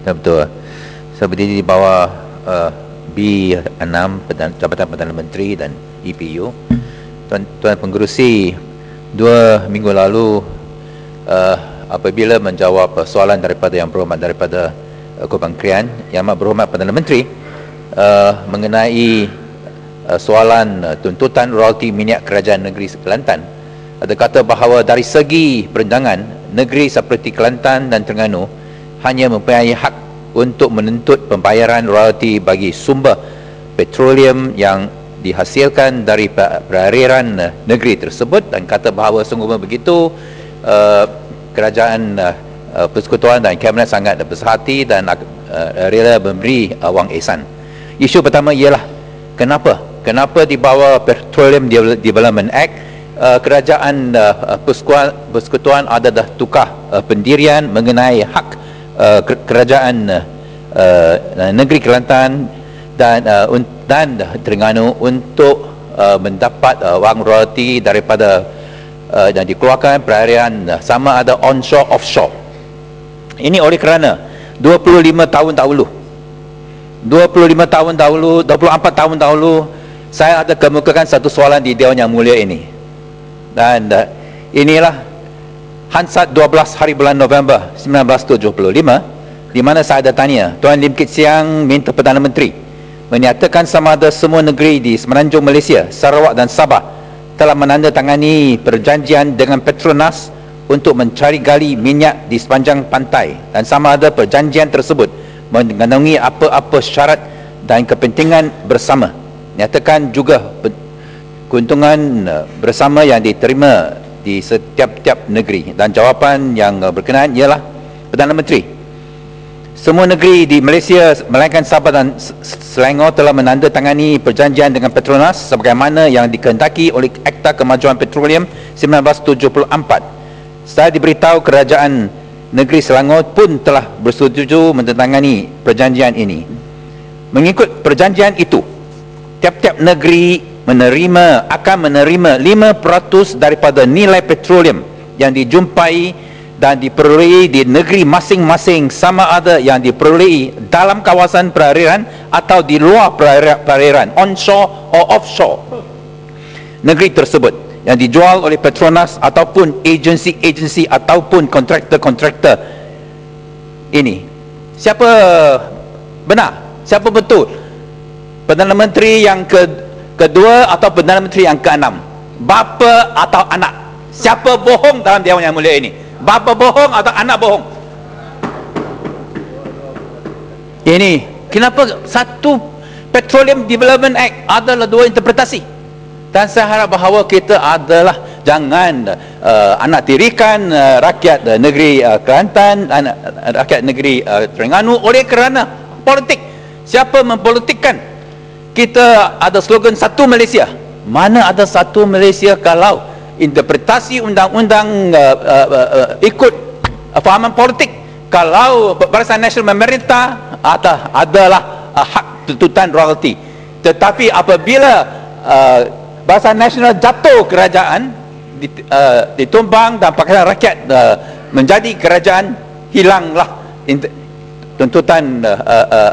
Ya, betul. Seperti di bawah B6 Jabatan Perdana Menteri dan EPU, Tuan Pengerusi 2 minggu lalu apabila menjawab soalan daripada Yang Berhormat daripada Korban Krian, Yang Amat Berhormat Perdana Menteri mengenai soalan tuntutan royalti minyak kerajaan negeri Kelantan, ada kata bahawa dari segi perencanaan, negeri seperti Kelantan dan Terengganu hanya mempunyai hak untuk menuntut pembayaran royalti bagi sumber petroleum yang dihasilkan dari perairan negeri tersebut, dan kata bahawa sungguh begitu kerajaan persekutuan dan kabinet sangat besar hati dan rela memberi wang ihsan. Isu pertama ialah kenapa di bawah Petroleum Development Act kerajaan persekutuan ada dah tukar pendirian mengenai hak kerajaan negeri Kelantan dan Terengganu untuk mendapat wang royalti daripada dan dikeluarkan perairan sama ada onshore offshore. Ini oleh kerana 25 tahun dahulu, 24 tahun dahulu saya ada kemukakan satu soalan di Dewan Yang Mulia ini, dan inilah Hansat 12 hari bulan November 1975, di mana saya ada tanya, Tuan Lim Kit Siang minta Perdana Menteri menyatakan sama ada semua negeri di Semenanjung Malaysia, Sarawak dan Sabah telah menandatangani perjanjian dengan Petronas untuk mencari gali minyak di sepanjang pantai, dan sama ada perjanjian tersebut mengandungi apa-apa syarat dan kepentingan bersama. Nyatakan juga keuntungan bersama yang diterima di setiap-tiap negeri, dan jawapan yang berkenaan ialah Perdana Menteri, semua negeri di Malaysia melainkan Sabah dan Selangor telah menandatangani perjanjian dengan Petronas sebagaimana yang dikehendaki oleh Akta Kemajuan Petroleum 1974. Saya diberitahu kerajaan negeri Selangor pun telah bersetuju menandatangani perjanjian ini. Mengikut perjanjian itu, tiap-tiap negeri akan menerima 5% daripada nilai petroleum yang dijumpai dan diperolehi di negeri masing-masing, sama ada yang diperolehi dalam kawasan perairan atau di luar perairan, onshore or offshore negeri tersebut, yang dijual oleh Petronas ataupun agensi-agensi ataupun kontraktor-kontraktor ini. Siapa benar? Siapa betul? Perdana Menteri yang kedua atau Perdana Menteri yang keenam? Bapa atau anak? Siapa bohong dalam Dewan Yang Mulia ini? Bapa bohong atau anak bohong? Ini kenapa satu Petroleum Development Act adalah dua interpretasi, dan saya harap bahawa kita adalah jangan anak tirikan rakyat negeri Kelantan, rakyat negeri Terengganu oleh kerana politik. Siapa mempolitikkan? Kita ada slogan satu Malaysia. Mana ada satu Malaysia kalau interpretasi undang-undang ikut fahaman politik? Kalau Barisan Nasional memerintah adalah hak tuntutan royalti, tetapi apabila Barisan Nasional jatuh kerajaan, ditumbang dan Pakatan Rakyat menjadi kerajaan, hilanglah tuntutan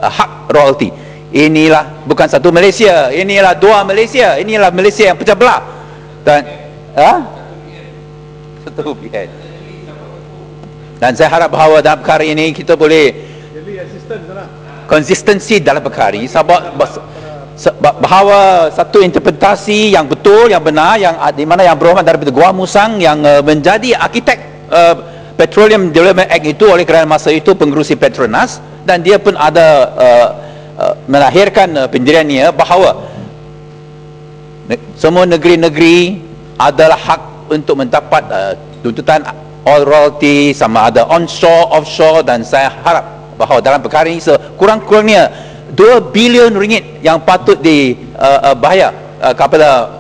hak royalti. Inilah bukan satu Malaysia, inilah dua Malaysia, inilah Malaysia yang pecah belah. Dan satu BN. Dan saya harap bahawa dalam perkara ini kita boleh konsistensi dalam perkara ini, bahawa satu interpretasi yang betul, yang benar, yang di mana Yang Berhormat daripada Gua Musang yang menjadi arkitek Petroleum Development Act itu oleh kerana masa itu pengerusi Petronas, dan dia pun ada melahirkan pendiriannya bahawa semua negeri-negeri adalah hak untuk mendapat tuntutan oil royalty sama ada onshore, offshore, dan saya harap bahawa dalam perkara ini sekurang-kurangnya 2 bilion ringgit yang patut dibayar kepada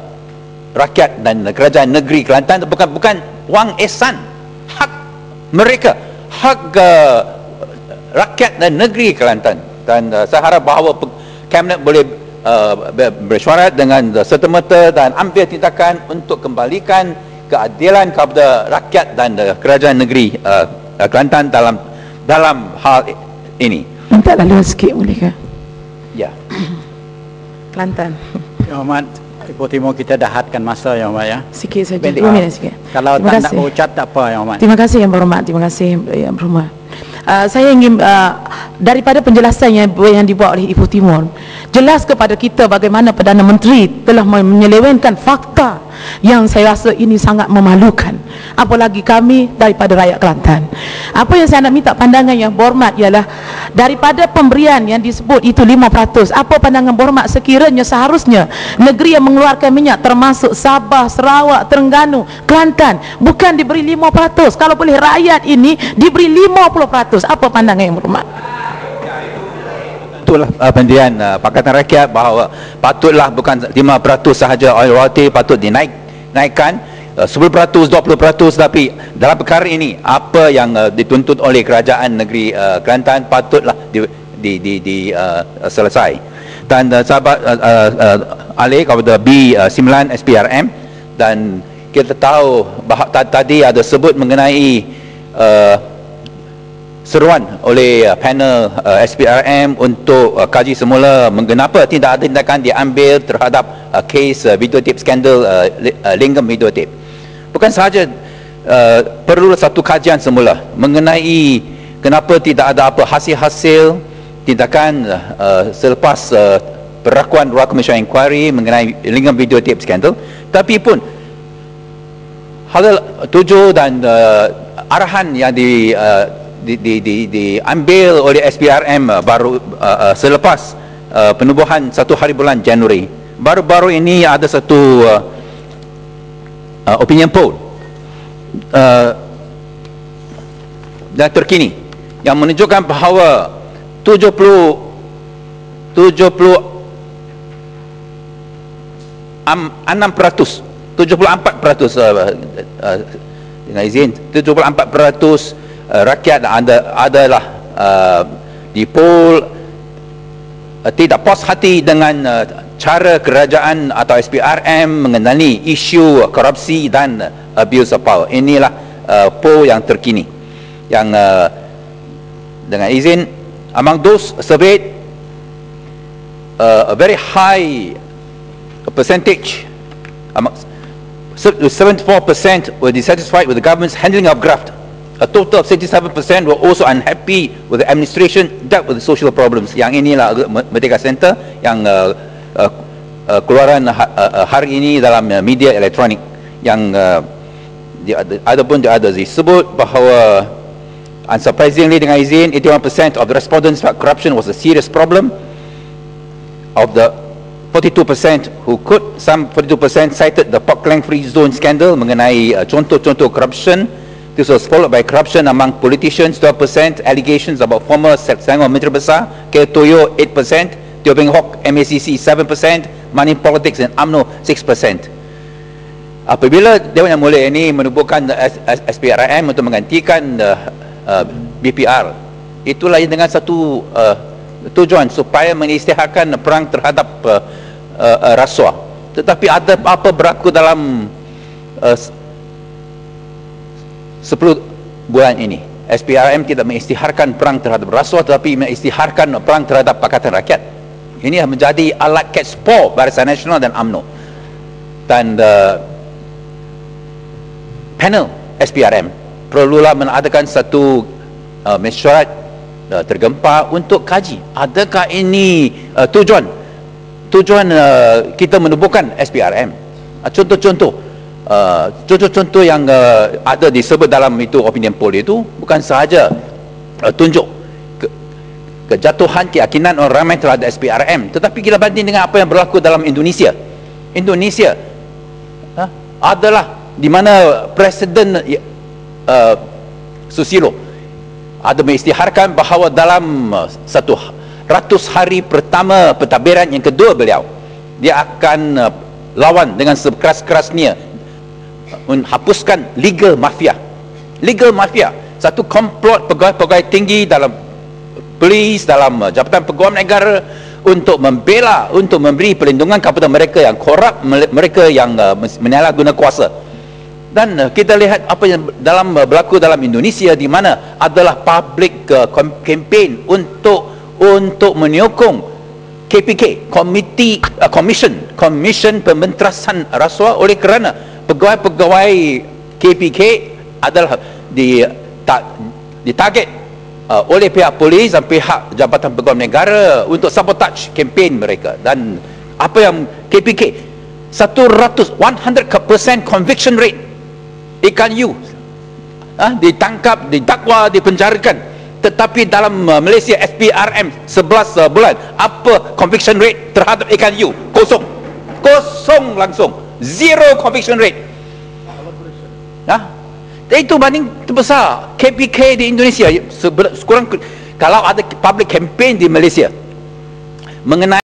rakyat dan kerajaan negeri Kelantan bukan wang ihsan, hak mereka, hak rakyat dan negeri Kelantan. Dan saya harap bahawa kabinet boleh bersyarat dengan serta-merta dan ambil tindakan untuk kembalikan keadilan kepada rakyat dan kerajaan negeri Kelantan dalam hal ini. Minta laluan sikit boleh ke? Ya. Kelantan. Yang Hormat, Ibu Timur kita dah hadkan masa Yang Hormat ya. Sikit saja. Pendek. 2 minit sikit. Kalau Terima tak nak kasih. berucap tak apa Yang Hormat. Terima kasih Yang Berhormat. Terima kasih Yang Berhormat. Saya ingin daripada penjelasan yang dibuat oleh Ibu Timur, jelas kepada kita bagaimana Perdana Menteri telah menyelewengkan fakta yang saya rasa ini sangat memalukan, apalagi kami daripada rakyat Kelantan. Apa yang saya nak minta pandangan Yang Berhormat ialah daripada pemberian yang disebut itu 5%, apa pandangan Berhormat sekiranya seharusnya negeri yang mengeluarkan minyak termasuk Sabah, Sarawak, Terengganu, Kelantan bukan diberi 5%, kalau boleh rakyat ini diberi 50%. Apa pandangan Yang Berhormat? Itulah pendirian Pakatan Rakyat bahawa patutlah bukan 5% sahaja oil royalty, patut dinaikkan 10%, 20%, tapi dalam perkara ini apa yang dituntut oleh kerajaan negeri Kelantan patutlah selesai. Dan sahabat alih kepada B9 SPRM, dan kita tahu bahawa tadi ada sebut mengenai seruan oleh panel SPRM untuk kaji semula mengapa tidak ada tindakan diambil terhadap kes videotape skandal Lingam videotape. Bukan sahaja perlu satu kajian semula mengenai kenapa tidak ada apa hasil-hasil tindakan selepas perakuan Royal Commission Inquiry mengenai Lingam videotape skandal, tapi pun hal tuju dan arahan yang diambil oleh SPRM baru selepas penubuhan 1 hari bulan Januari. Baru-baru ini ada satu opinion poll dan terkini yang menunjukkan bahawa 74% dengan izin 74% rakyat adalah di poll tidak puas hati dengan cara kerajaan atau SPRM mengenai isu korupsi dan abuse of power. Inilah poll yang terkini yang dengan izin, among those surveyed, a very high percentage, 74% were dissatisfied with the government's handling of graft. A total of 67% were also unhappy with the administration dealt with the social problems. Yang inilah Merdeka Center yang keluaran hari ini dalam media elektronik yang ada disebut bahawa unsurprisingly dengan izin 81% of the respondents felt corruption was a serious problem. Of the 42% who could, some 42% cited the Port Klang Free Zone scandal mengenai contoh-contoh corruption. This was followed by corruption among politicians, 12%, allegations about former Selangor Menteri Besar, K. Toyo, 8%, Teo Beng Hock, MACC, 7%, money politics and UMNO, 6%. Apabila Dewan Yang Mulia ini menubuhkan SPRM untuk menggantikan BPR, itulah dengan satu tujuan supaya mengisytiharkan perang terhadap rasuah. Tetapi ada apa berlaku dalam 10 bulan ini? SPRM tidak mengisytiharkan perang terhadap rasuah, tetapi mengisytiharkan perang terhadap Pakatan Rakyat. Ini menjadi alat catch paw Barisan Nasional dan UMNO. Dan panel SPRM perlulah mengadakan satu mesyuarat tergempar untuk kaji adakah ini tujuan kita menubuhkan SPRM. Contoh-contoh yang ada disebut dalam itu opinion poll itu bukan sahaja tunjuk kejatuhan keyakinan orang ramai terhadap SPRM, tetapi kita banding dengan apa yang berlaku dalam Indonesia adalah di mana Presiden Susilo ada mengisytiharkan bahawa dalam 100 hari pertama pentadbiran yang kedua beliau, dia akan lawan dengan sekeras-kerasnya menghapuskan legal mafia, satu komplot pegawai-pegawai tinggi dalam polis, dalam Jabatan Peguam Negara untuk membela, untuk memberi perlindungan kepada mereka yang korup, mereka yang menyalahguna kuasa. Dan kita lihat apa yang berlaku dalam Indonesia, di mana adalah public campaign untuk menyokong KPK, Komisen Pembentasan Rasuah, oleh kerana pegawai-pegawai KPK adalah ditarget oleh pihak polis dan pihak Jabatan Pegawai Negara untuk sabotage kempen mereka. Dan apa yang KPK 100% conviction rate, ikan you ditangkap, didakwa, dipenjarakan, tetapi dalam Malaysia SPRM 11 bulan, apa conviction rate terhadap ikan you? Kosong langsung, zero conviction rate. Itu banding terbesar KPK di Indonesia. Sekurang kalau ada public campaign di Malaysia mengenai